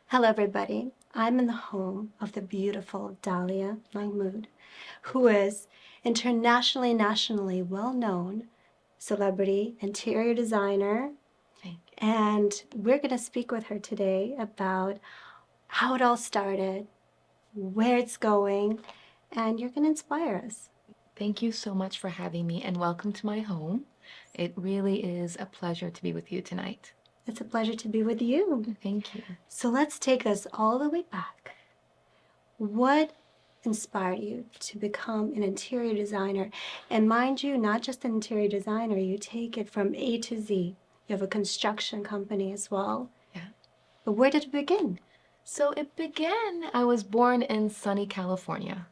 Hello, everybody. I'm in the home of the beautiful Dahlia Mahmood, who is nationally well-known celebrity interior designer. Thank you. And we're going to speak with her today about how it all started, where it's going, and you're going to inspire us. Thank you so much for having me and welcome to my home. It really is a pleasure to be with you tonight. It's a pleasure to be with you. Thank you. So let's take this all the way back. What inspired you to become an interior designer? And mind you, not just an interior designer, you take it from A to Z. You have a construction company as well. Yeah. But where did it begin? So it began, I was born in sunny California.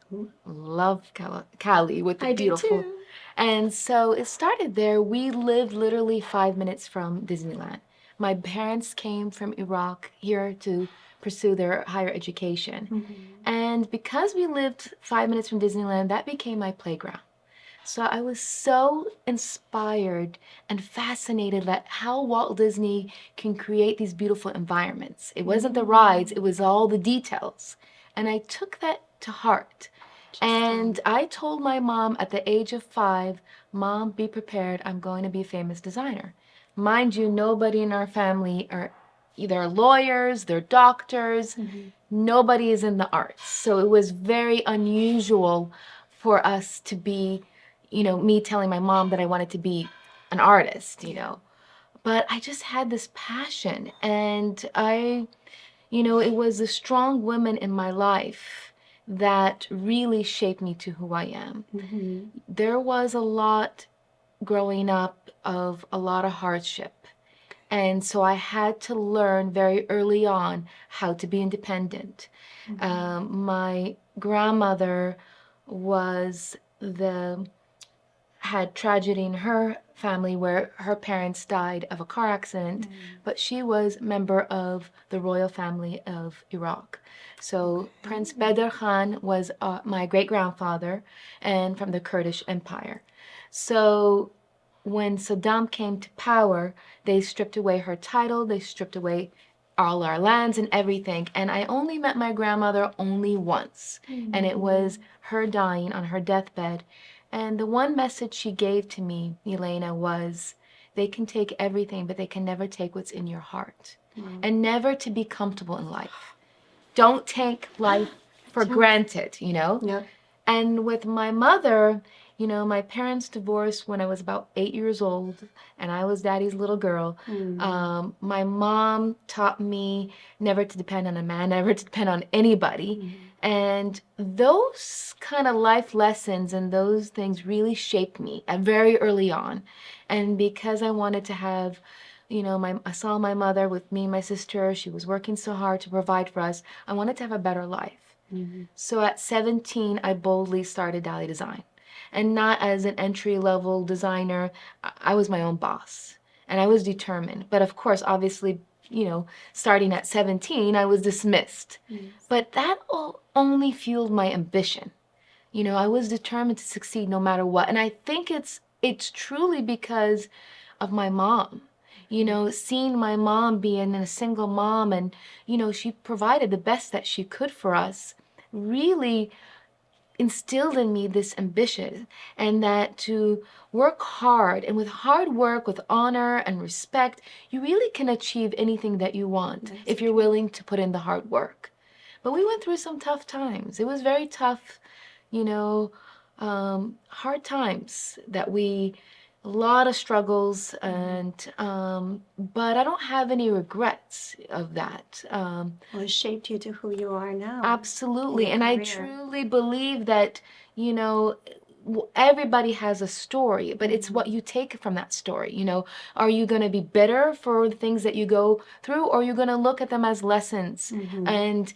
Love Cali with the I do beautiful. too. And so it started there. We lived literally 5 minutes from Disneyland. My parents came from Iraq here to pursue their higher education. And because we lived 5 minutes from Disneyland, that became my playground. So I was so inspired and fascinated at how Walt Disney can create these beautiful environments. It wasn't the rides, it was all the details. And I took that to heart. And I told my mom at the age of 5, Mom, be prepared, I'm going to be a famous designer. Mind you, nobody in our family are either lawyers, they're doctors, nobody is in the arts. So it was very unusual for us to be, me telling my mom that I wanted to be an artist. But I just had this passion, and it was the strong women in my life that really shaped me to who I am. There was a lot growing up of a lot of hardship. And so I had to learn very early on how to be independent. My grandmother was had tragedy in her family where her parents died of a car accident, but she was member of the royal family of Iraq. So Prince Bedr Khan was my great-grandfather and from the Kurdish Empire. So when Saddam came to power, they stripped away her title, they stripped away all our lands and everything. And I only met my grandmother only once. And it was her dying on her deathbed. And the one message she gave to me, Yelena, was they can take everything, but they can never take what's in your heart. And never to be comfortable in life. Don't take life for granted. Yep. And with my mother, my parents divorced when I was about 8 years old, and I was daddy's little girl. My mom taught me never to depend on a man, never to depend on anybody. And those kind of life lessons and those things really shaped me at very early on. And because I wanted to have, I saw my mother with me and my sister. She was working so hard to provide for us. I wanted to have a better life. So at 17, I boldly started Dahlia Design. And not as an entry-level designer. I was my own boss. And I was determined. But of course, obviously, starting at 17, I was dismissed. But that only fueled my ambition. I was determined to succeed no matter what. And I think it's truly because of my mom. Seeing my mom being a single mom and, she provided the best that she could for us, really instilled in me this ambition, and that to work hard, and with hard work, with honor and respect, you really can achieve anything that you want if you're willing to put in the hard work. But we went through some tough times. It was very tough, hard times a lot of struggles, and but I don't have any regrets of that. Well, it shaped you to who you are now. Absolutely. And I truly believe that, everybody has a story, but it's what you take from that story. Are you going to be bitter for the things that you go through, or are you going to look at them as lessons and,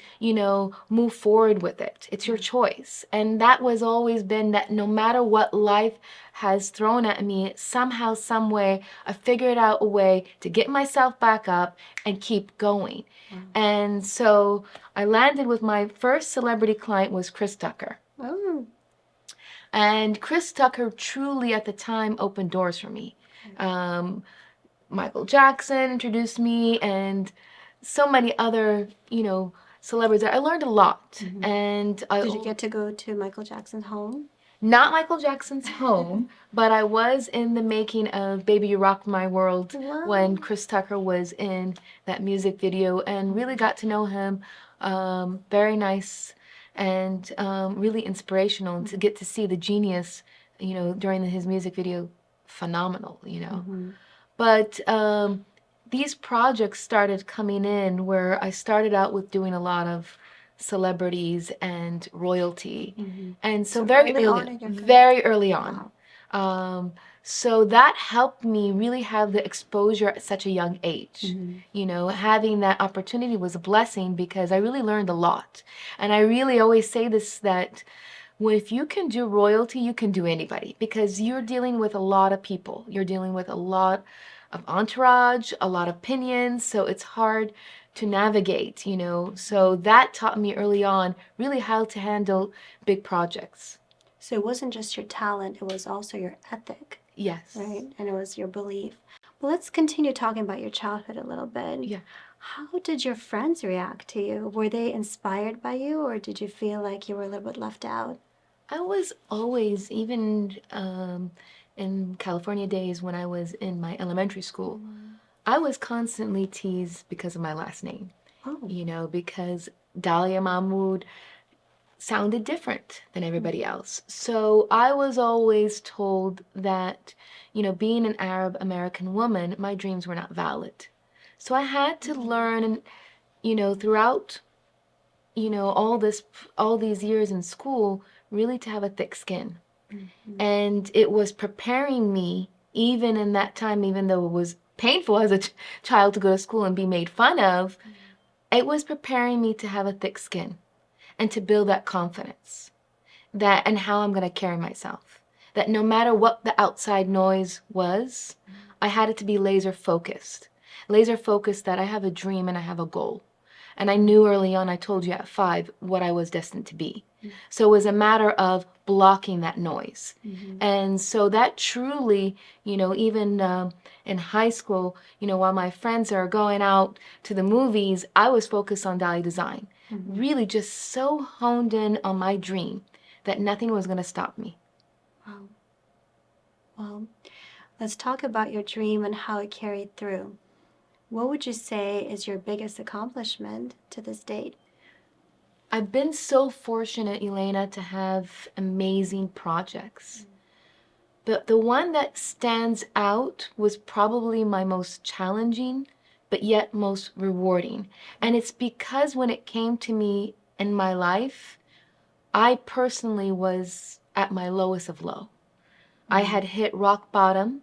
move forward with it? It's your choice. And that was always been that no matter what life has thrown at me, somehow, some way, I figured out a way to get myself back up and keep going. And so I landed with my first celebrity client was Chris Tucker. Oh. And Chris Tucker truly at the time opened doors for me. Michael Jackson introduced me, and so many other, celebrities. I learned a lot. And Did you get to go to Michael Jackson's home? not Michael Jackson's home, but I was in the making of Baby You Rock My World when Chris Tucker was in that music video, and really got to know him. Very nice and really inspirational, and to get to see the genius, during his music video, phenomenal, But these projects started coming in where I started out with doing a lot of celebrities and royalty. And so very very early on. So that helped me really have the exposure at such a young age. Having that opportunity was a blessing because I really learned a lot. And I really always say this, that if you can do royalty, you can do anybody, because you're dealing with a lot of people. You're dealing with a lot of entourage, a lot of opinions, so it's hard to navigate, So that taught me early on really how to handle big projects. So it wasn't just your talent, it was also your ethic. Yes. Right? And it was your belief. Well, let's continue talking about your childhood a little bit. Yeah. How did your friends react to you? Were they inspired by you, or did you feel like you were a little bit left out? I was always, even in California days when I was in my elementary school, I was constantly teased because of my last name. Because Dahlia Mahmood sounded different than everybody else. So I was always told that, being an Arab American woman, my dreams were not valid. So I had to learn, throughout, all these years in school, really to have a thick skin. And it was preparing me, even in that time, even though it was painful as a child to go to school and be made fun of, it was preparing me to have a thick skin and to build that confidence, and how I'm going to carry myself. That no matter what the outside noise was, I had it to be laser focused that I have a dream and I have a goal. And I knew early on, I told you at 5, what I was destined to be. So it was a matter of blocking that noise. And so that truly, even in high school, while my friends are going out to the movies, I was focused on Dahlia design. Really just so honed in on my dream that nothing was going to stop me. Wow. Well, let's talk about your dream and how it carried through. What would you say is your biggest accomplishment to this date? I've been so fortunate, Yelena, to have amazing projects. But the one that stands out was probably my most challenging, but yet most rewarding. And it's because when it came to me in my life, I personally was at my lowest of low. I had hit rock bottom.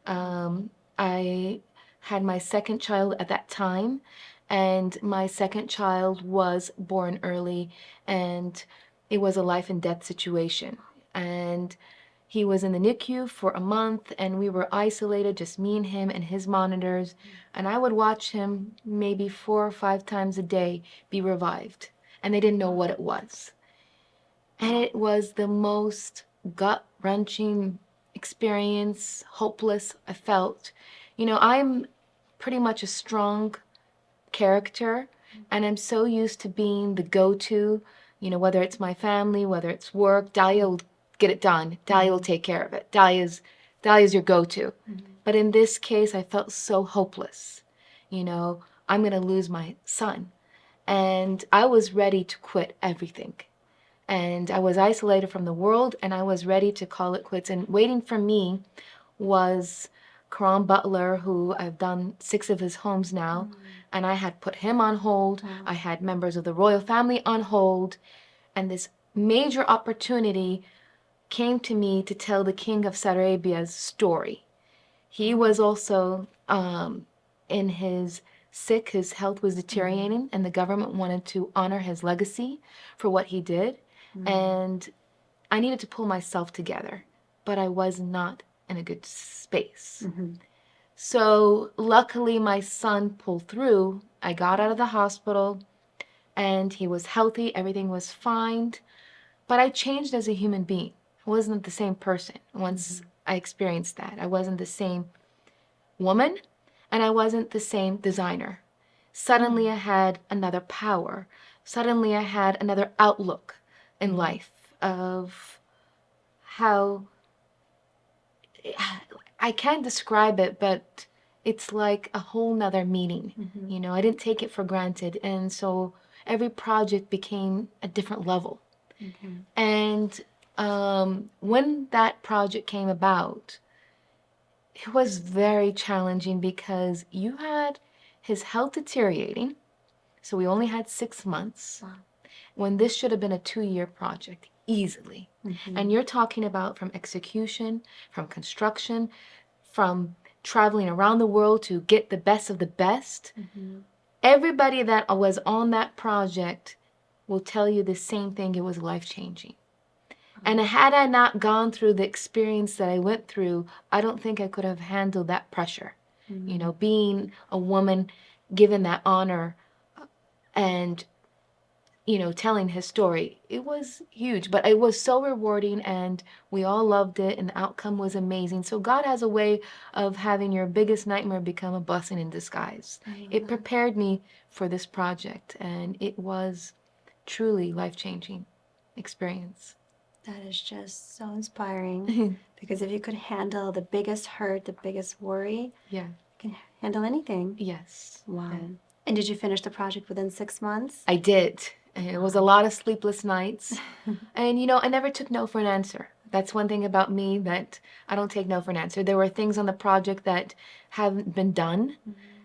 I had my second child at that time, and my second child was born early, and it was a life and death situation. And he was in the NICU for a month, and we were isolated, just me and him and his monitors. And I would watch him maybe 4 or 5 times a day be revived, and they didn't know what it was. And it was the most gut-wrenching experience, hopeless I felt. I'm pretty much a strong character, and I'm so used to being the go-to, whether it's my family, whether it's work. Dahlia will get it done. Dahlia will take care of it. Dahlia's your go-to. But in this case, I felt so hopeless. I'm going to lose my son. And I was ready to quit everything. And I was isolated from the world, and I was ready to call it quits. And waiting for me was Karan Butler, who I've done 6 of his homes now, and I had put him on hold. I had members of the royal family on hold, and this major opportunity came to me to tell the King of Saudi Arabia's story. He was also in his sick, his health was deteriorating, and the government wanted to honor his legacy for what he did. And I needed to pull myself together, but I was not in a good space. So luckily my son pulled through. I got out of the hospital and he was healthy, everything was fine, but I changed as a human being. I wasn't the same person once I experienced that. I wasn't the same woman, and I wasn't the same designer. Suddenly I had another power. Suddenly I had another outlook in life of how I can't describe it, but it's like a whole nother meaning. You know, I didn't take it for granted. And so every project became a different level. And when that project came about, it was very challenging because you had his health deteriorating. So we only had 6 months when this should have been a 2-year project easily. And you're talking about from execution, from construction, from traveling around the world to get the best of the best. Everybody that was on that project will tell you the same thing. It was life-changing. And had I not gone through the experience that I went through, I don't think I could have handled that pressure. You know, being a woman given that honor and, you know, telling his story, it was huge, but it was so rewarding and we all loved it and the outcome was amazing. So God has a way of having your biggest nightmare become a blessing in disguise. It prepared me for this project and it was truly life-changing experience. That is just so inspiring. Because if you could handle the biggest hurt, the biggest worry, Yeah. you can handle anything. Yes. Wow. Yeah. And did you finish the project within 6 months? I did. And it was a lot of sleepless nights. And, you know, I never took no for an answer. That's one thing about me, that I don't take no for an answer. There were things on the project that haven't been done.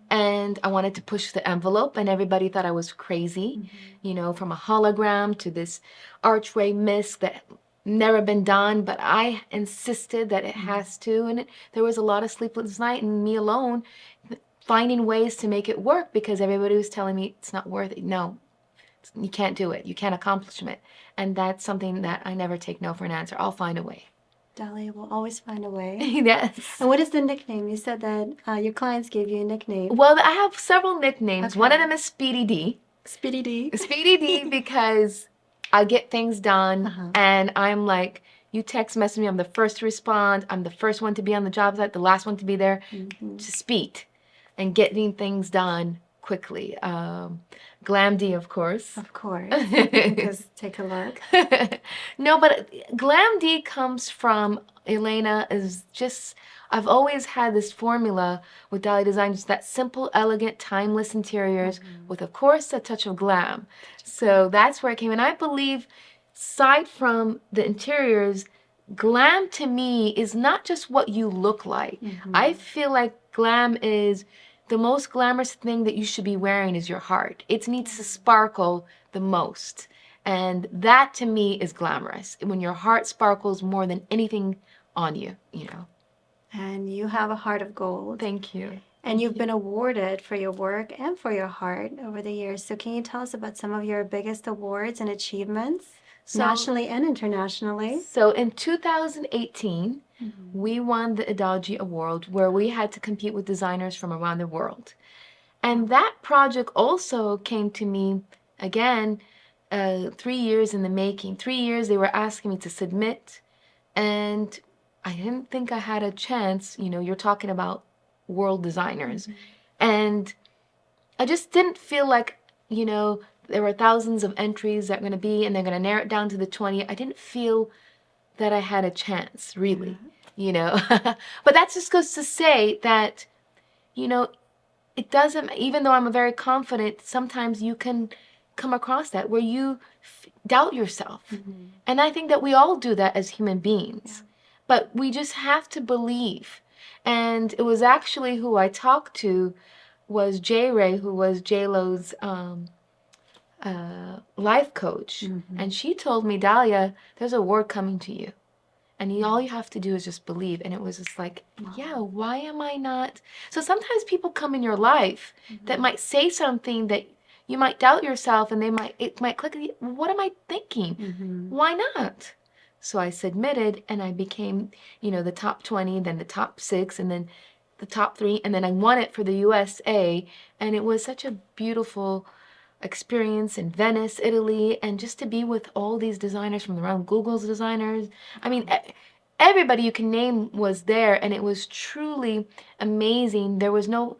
And I wanted to push the envelope, and everybody thought I was crazy. You know, from a hologram to this archway mist that never been done, but I insisted that it has to. And there was a lot of sleepless night and me alone finding ways to make it work because everybody was telling me it's not worth it. No, you can't do it. You can't accomplish it. And that's something that I never take no for an answer. I'll find a way. Dahlia will always find a way. Yes. And what is the nickname? You said that your clients gave you a nickname. Well, I have several nicknames. Okay. One of them is Speedy D. Speedy D. Speedy D because I get things done and I'm like, you text message me, I'm the first to respond. I'm the first one to be on the job site, the last one to be there. To speed and getting things done quickly. Glam D, of course. Of course. Because take a look. No, but Glam D comes from Yelena is just, I've always had this formula with Dahlia Design, just that simple, elegant, timeless interiors with, of course, a touch of glam. So that's where it came. And I believe, aside from the interiors, glam to me is not just what you look like. I feel like glam is the most glamorous thing that you should be wearing is your heart. It needs to sparkle the most. And that to me is glamorous. When your heart sparkles more than anything on you, you know. And you have a heart of gold. Thank you. And you've been awarded for your work and for your heart over the years. So can you tell us about some of your biggest awards and achievements, nationally and internationally? So in 2018, we won the Adagi Award, where we had to compete with designers from around the world. And that project also came to me, again, 3 years in the making. 3 years they were asking me to submit, and I didn't think I had a chance. You know, you're talking about world designers. And I just didn't feel like, you know, there were thousands of entries that are going to be, and they're going to narrow it down to the 20. I didn't feel that I had a chance, really, you know. But that just goes to say that, you know, it doesn't, even though I'm very confident, sometimes you can come across that where you doubt yourself. And I think that we all do that as human beings. But we just have to believe. And it was actually who I talked to was J. Ray, who was J-Lo's life coach. And she told me, Dahlia, there's a award coming to you. And all you have to do is just believe. And it was just like, yeah, why am I not? So sometimes people come in your life that might say something that you might doubt yourself, and it might click. What am I thinking? Why not? So I submitted, and I became, you know, the top 20, then the top 6, and then the top 3, and then I won it for the USA. And it was such a beautiful experience in Venice, Italy, and just to be with all these designers from around, Google's designers. I mean, everybody you can name was there, and it was truly amazing. There was no,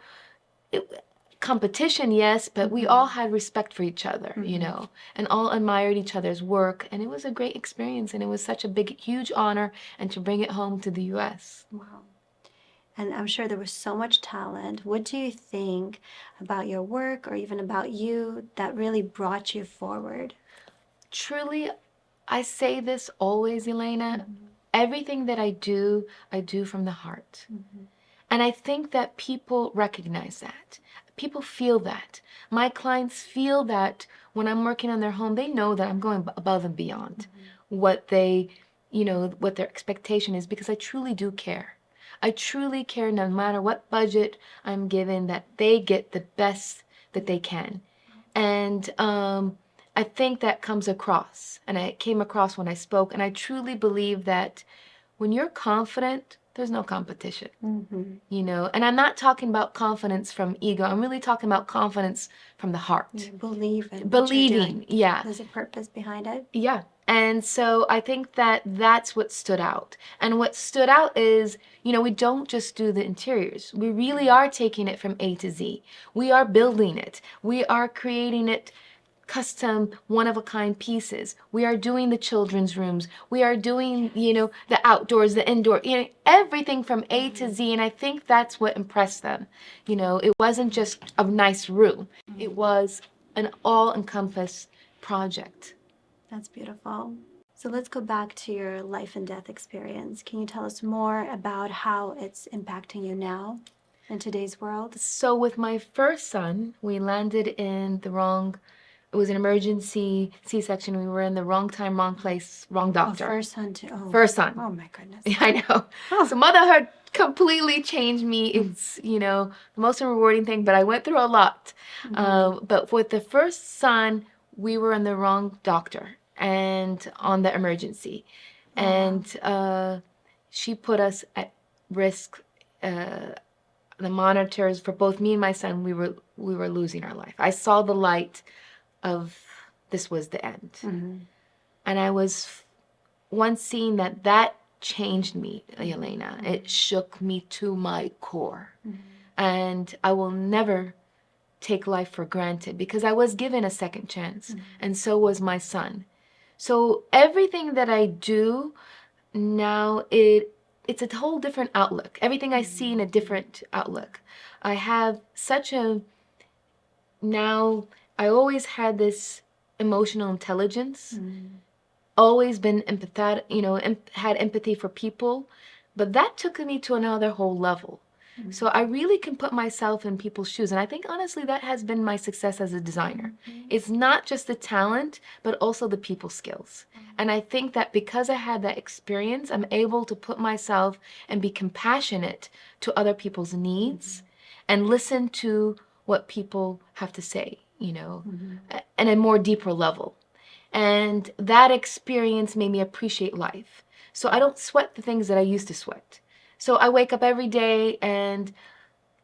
competition, yes, but we all had respect for each other, you know, and all admired each other's work. And it was a great experience. And it was such a big, huge honor. And to bring it home to the U.S. Wow. And I'm sure there was so much talent. What do you think about your work or even about you that really brought you forward? Truly, I say this always, Yelena. Everything that I do from the heart. And I think that people recognize that. People feel that. My clients feel that when I'm working on their home, they know that I'm going above and beyond what they, you know, what their expectation is, because I truly do care. I truly care, no matter what budget I'm given, that they get the best that they can. And I think that comes across, and it came across when I spoke, and I truly believe that when you're confident, there's no competition, you know. And I'm not talking about confidence from ego. I'm really talking about confidence from the heart. You believe in what you're Believing, doing. yeah. There's a purpose behind it. Yeah. And so I think that that's what stood out. And what stood out is, you know, we don't just do the interiors. We really are taking it from A to Z. We are building it. We are creating it custom, one-of-a-kind pieces. We are doing the children's rooms. We are doing, you know, the outdoors, the indoor, you know, everything from A to Z. And I think that's what impressed them. You know, it wasn't just a nice room. It was an all-encompassing project. That's beautiful. So let's go back to your life and death experience. Can you tell us more about how it's impacting you now in today's world? So with my first son, we landed in the wrong, it was an emergency C-section. We were in the wrong time, wrong place, wrong doctor. First son too. Oh. First son. Oh my goodness. I know. So motherhood completely changed me. It's, you know, the most rewarding thing, but I went through a lot. But with the first son, we were in the wrong doctor and on the emergency. And she put us at risk. The monitors for both me and my son, we were losing our life. I saw the light of this was the end. And I was once seeing that changed me, Yelena. It shook me to my core. And I will never take life for granted because I was given a second chance, and so was my son. So everything that I do now, it's a whole different outlook. Everything I see in a different outlook. I have such a, now I always had this emotional intelligence, always been empathetic, you know, had empathy for people, but that took me to another whole level. So I really can put myself in people's shoes. And I think honestly that has been my success as a designer. It's not just the talent, but also the people skills. And I think that because I had that experience, I'm able to put myself and be compassionate to other people's needs and listen to what people have to say, you know, at a more deeper level. And that experience made me appreciate life. So I don't sweat the things that I used to sweat. So I wake up every day and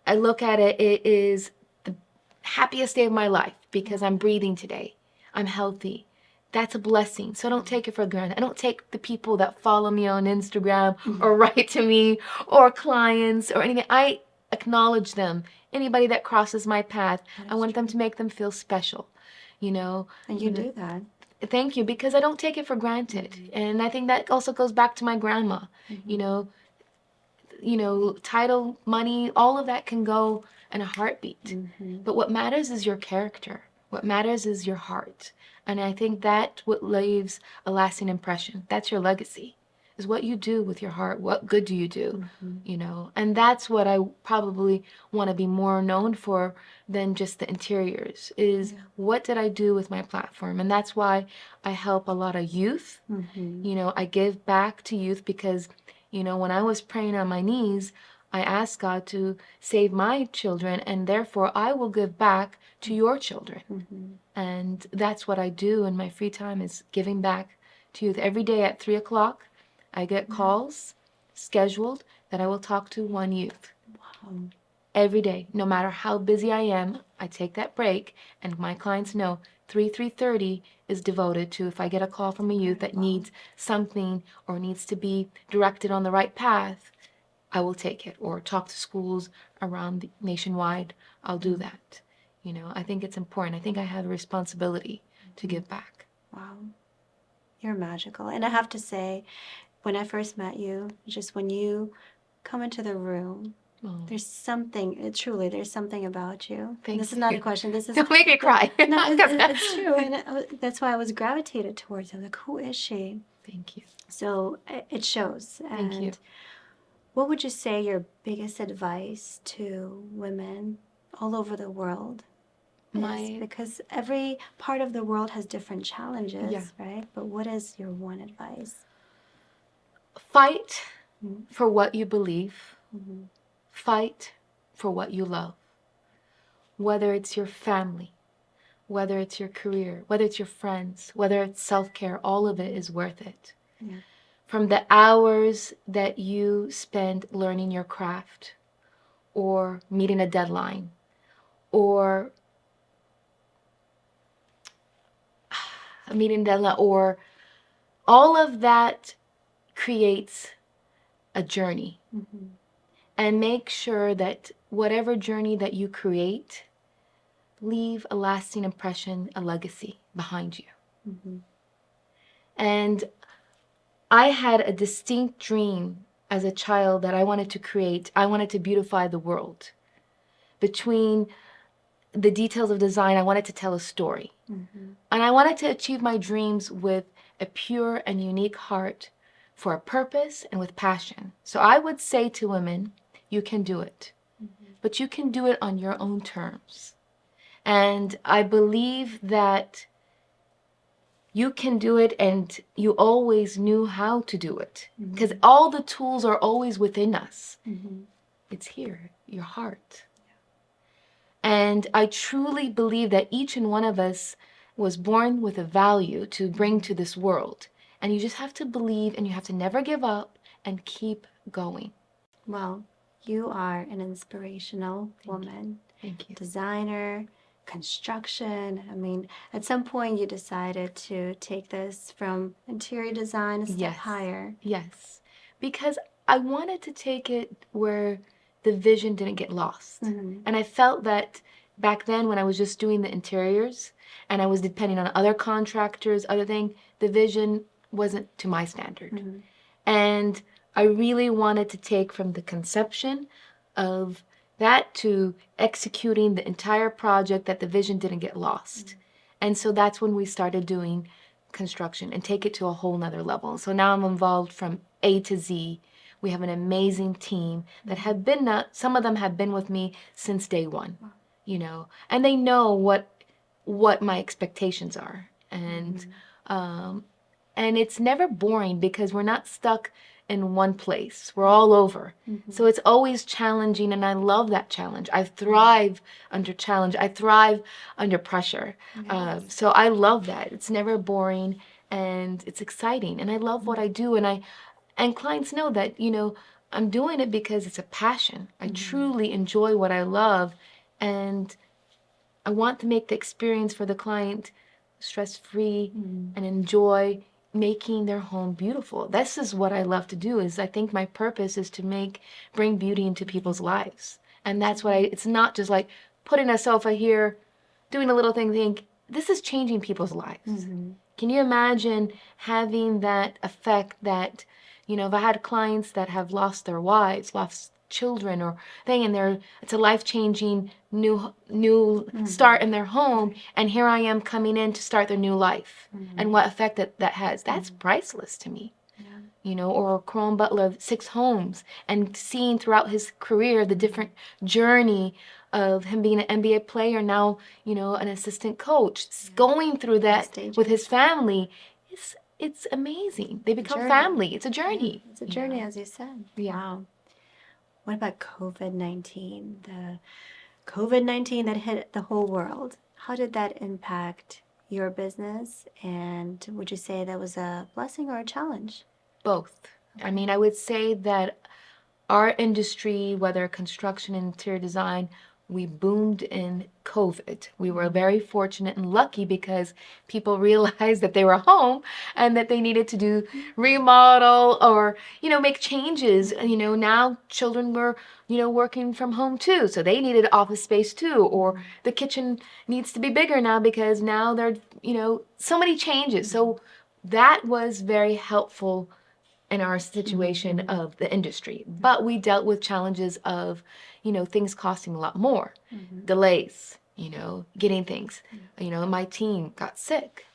I look at it, it is the happiest day of my life because I'm breathing today. I'm healthy. That's a blessing. So I don't take it for granted. I don't take the people that follow me on Instagram or write to me or clients or anything. I acknowledge them. Anybody that crosses my path, I want them to make them feel special, you know. And you do that. Thank you, because I don't take it for granted. And I think that also goes back to my grandma, you know, title, money, all of that can go in a heartbeat. But what matters is your character. What matters is your heart. And I think that's what leaves a lasting impression. That's your legacy, is what you do with your heart. What good do you do, you know? And that's what I probably want to be more known for than just the interiors, is what did I do with my platform? And that's why I help a lot of youth. You know, I give back to youth because, you know, when I was praying on my knees, I asked God to save my children, and therefore I will give back to your children. And that's what I do in my free time, is giving back to youth. Every day at 3 o'clock, I get calls scheduled that I will talk to one youth. Every day, no matter how busy I am, I take that break, and my clients know 3:30 is devoted to, if I get a call from a youth that needs something or needs to be directed on the right path, I will take it, or talk to schools around nationwide. I'll do that. You know, I think it's important. I think I have a responsibility to give back. Wow. You're magical. And I have to say, when I first met you, just when you come into the room, Oh, there's something, truly, there's something about you. thank This is not a you. question. This is Don't make me cry. no, it's true, and that's why I was gravitated towards her. Like, who is she? Thank you. So it shows. Thank you. And what would you say your biggest advice to women all over the world is? Because every part of the world has different challenges, Yeah. right? But what is your one advice? Fight Mhm. for what you believe. Mhm. Fight for what you love. Whether it's your family, whether it's your career, whether it's your friends, whether it's self-care, all of it is worth it. Yeah. From the hours that you spend learning your craft or meeting a deadline or or all of that creates a journey. Mhm. And make sure that whatever journey that you create, leave a lasting impression, a legacy behind you. Mhm. And I had a distinct dream as a child that I wanted to create. I wanted to beautify the world. Between the details of design, I wanted to tell a story. Mhm. And I wanted to achieve my dreams with a pure and unique heart for a purpose and with passion. So I would say to women, you can do it. But you can do it on your own terms. And I believe that you can do it and you always knew how to do it. Because all the tools are always within us. Mhm. It's here, your heart. And I truly believe that each and one of us was born with a value to bring to this world. And you just have to believe and you have to never give up and keep going. Well, you are an inspirational woman, Thank you. designer, construction. I mean, at some point you decided to take this from interior design a step Yes. higher. Yes. Because I wanted to take it where the vision didn't get lost. Mhm. And I felt that back then when I was just doing the interiors and I was depending on other contractors, other thing, the vision wasn't to my standard. Mhm. And I really wanted to take from the conception of that to executing the entire project that the vision didn't get lost. And so that's when we started doing construction and take it to a whole nother level. So now I'm involved from A to Z. We have an amazing team that have been, some of them have been with me since day one, you know, and they know what my expectations are. And it's never boring because we're not stuck in one place. We're all over. So it's always challenging, and I love that challenge. I thrive under challenge. I thrive under pressure. Yes. So I love that. It's never boring, and it's exciting, and I love what I do. And clients know that, you know, I'm doing it because it's a passion. I truly enjoy what I love, and I want to make the experience for the client stress-free and enjoy making their home beautiful. This is what I love to do. Is I think my purpose is to bring beauty into people's lives. And that's what it's not just like putting a sofa here, doing a little thing. This is changing people's lives. Can you imagine having that effect that, you know, if I had clients that have lost their wives, lost children or thing, and it's a life-changing new start in their home, and here I am coming in to start their new life, and what effect that has. That's priceless to me. You know, or Crone Butler, 6 homes, and seeing throughout his career the different journey of him being an NBA player, now, you know, an assistant coach, going through that with his family. It's amazing. They become journey. family. It's a journey. Yeah, it's a journey, as you said. Yeah. Wow. What about COVID-19? The COVID-19 that hit the whole world. How did that impact your business? And would you say that was a blessing or a challenge? Both. I mean, I would say that our industry, whether construction and interior design, we boomed in COVID. We were very fortunate and lucky because people realized that they were home and that they needed to do remodel or, make changes. Now children were, working from home too. So they needed office space too. Or the kitchen needs to be bigger now because now they're, so many changes. So that was very helpful in our situation of the industry. But we dealt with challenges of, things costing a lot more, delays, getting things. My team got sick,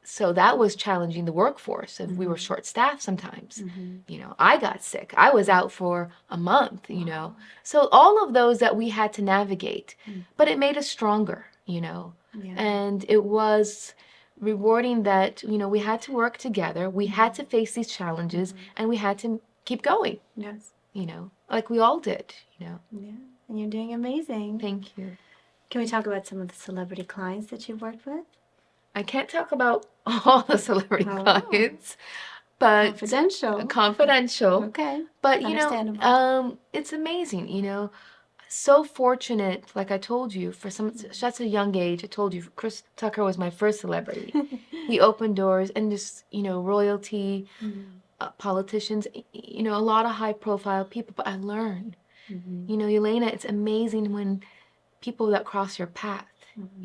so that was challenging the workforce. If we were short staffed sometimes, I got sick. I was out for a month, So all of those that we had to navigate, but it made us stronger, and it was rewarding that we had to work together, we had to face these challenges, and we had to keep going. Yes. Like we all did. Yeah, and you're doing amazing. Thank you. Can we talk about some of the celebrity clients that you've worked with? I can't talk about all the celebrity clients, but confidential. Okay. But Understandable. it's amazing. So fortunate, like I told you, for such a young age. I told you, Chris Tucker was my first celebrity. He opened doors, and just royalty, politicians, a lot of high profile people. But I learned, Yelena, it's amazing when people that cross your path.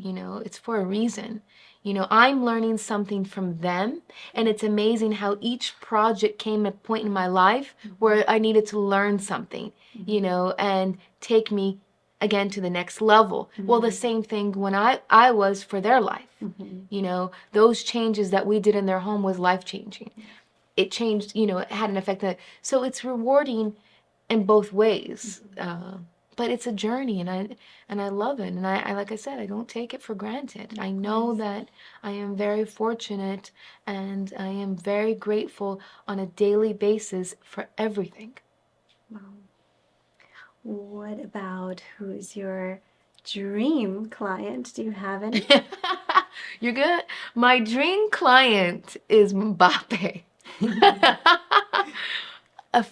It's for a reason. I'm learning something from them, and it's amazing how each project came at a point in my life where I needed to learn something, and take me again to the next level. Well, the same thing when I was for their life. Those changes that we did in their home was life-changing. It changed, it had an effect. So it's rewarding in both ways. But it's a journey, and I love it. And I like I said, I don't take it for granted. I know that I am very fortunate, and I am very grateful on a daily basis for everything. Wow. What about who's your dream client? Do you have any? You're good. My dream client is Mbappe.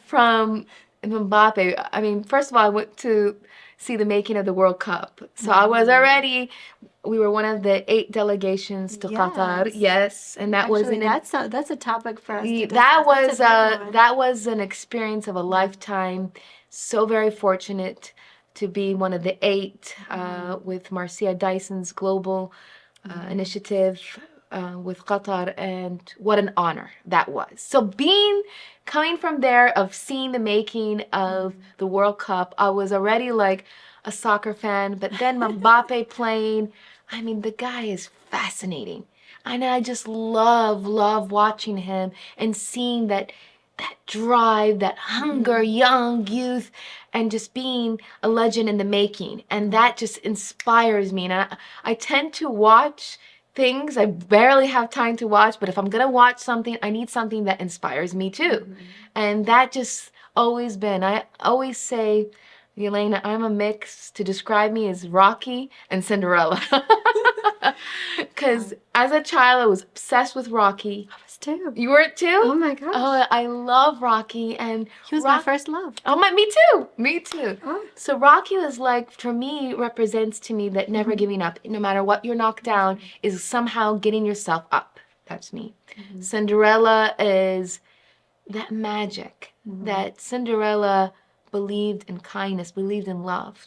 From Mbappe, I mean, first of all, I went to see the making of the World Cup. So I was already, we were one of the 8 delegations to Qatar. Yes, and that was that's a topic for us to discuss. That was an experience of a lifetime. So very fortunate to be one of the 8 with Marcia Dyson's global initiative with Qatar, and what an honor that was. So coming from there, of seeing the making of the World Cup, I was already like a soccer fan, but then Mbappe playing, I mean, the guy is fascinating. And I just love watching him and seeing that drive, that hunger, young youth, and just being a legend in the making. And that just inspires me. And I tend to watch things I barely have time to watch, but if I'm gonna watch something, I need something that inspires me too. And that just always been, I always say, Yelena, I'm a mix. To describe me as Rocky and Cinderella. Because as a child, I was obsessed with Rocky. I was too. You were too? Oh my gosh. Oh, I love Rocky. And he was my first love. Oh, me too. Oh. So Rocky was like, for me, represents to me that never giving up, no matter what you're knocked down, is somehow getting yourself up. That's me. Cinderella is that magic, that Cinderella believed in kindness, believed in love.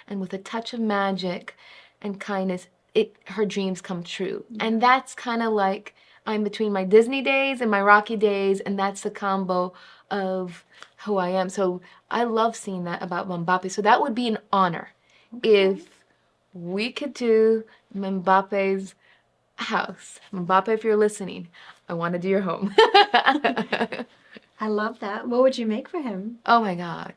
And with a touch of magic and kindness, her dreams come true. And that's kind of like, I'm between my Disney days and my Rocky days, and that's the combo of who I am. So I love seeing that about Mbappe. So that would be an honor if we could do Mbappe's house. Mbappe, if you're listening, I want to do your home. I love that. What would you make for him? Oh my God.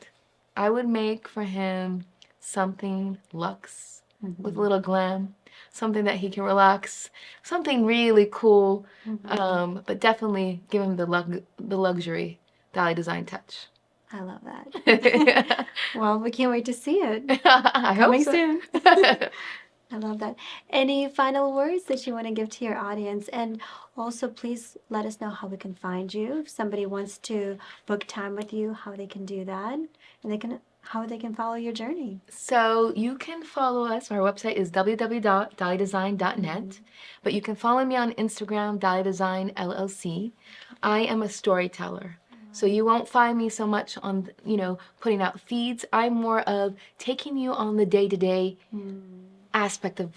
I would make for him something luxe with a little glam, something that he can relax, something really cool, but definitely give him the luxury Dahlia design touch. I love that. Well, we can't wait to see it. Coming soon. I love that. Any final words that you want to give to your audience? And also, please let us know how we can find you. If somebody wants to book time with you, how they can do that. And they can how they can follow your journey. So you can follow us. Our website is www.dahliadesign.net, but you can follow me on Instagram, Dahlia Design LLC. I am a storyteller. So you won't find me so much on, putting out feeds. I'm more of taking you on the day-to-day aspect of,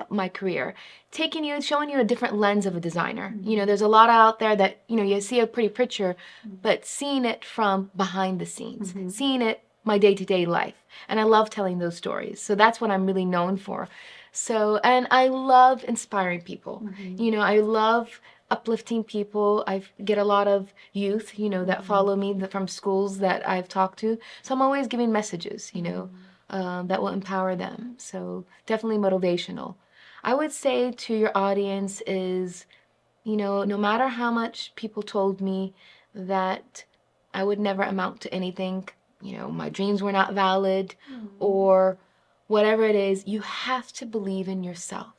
my career. Showing you a different lens of a designer. There's a lot out there that, you see a pretty picture, but seeing it from behind the scenes, seeing it my day-to-day life. And I love telling those stories. So that's what I'm really known for. So, and I love inspiring people. I love uplifting people. I get a lot of youth, that follow me from schools that I've talked to. So I'm always giving messages, that will empower them. So definitely motivational. I would say to your audience is, no matter how much people told me that I would never amount to anything, my dreams were not valid, or whatever it is, you have to believe in yourself.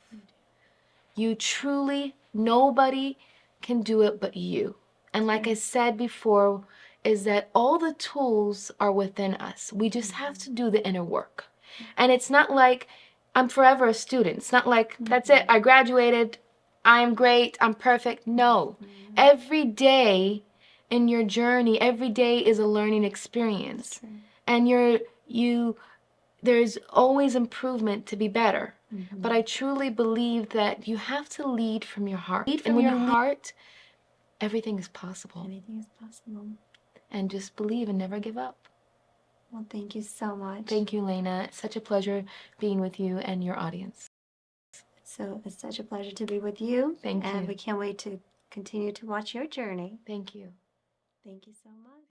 You truly, nobody can do it but you. And like I said before, is that all the tools are within us. We just have to do the inner work. And it's not like I'm forever a student. It's not like, that's it, I graduated, I'm great, I'm perfect. No. Every day in your journey, every day is a learning experience. And there's always improvement to be better. But I truly believe that you have to lead from your heart. Lead from your heart, everything is possible. Everything is possible. And just believe and never give up. Well, thank you so much. Thank you, Yelena. It's such a pleasure being with you and your audience. So it's such a pleasure to be with you. Thank you. And we can't wait to continue to watch your journey. Thank you. Thank you so much.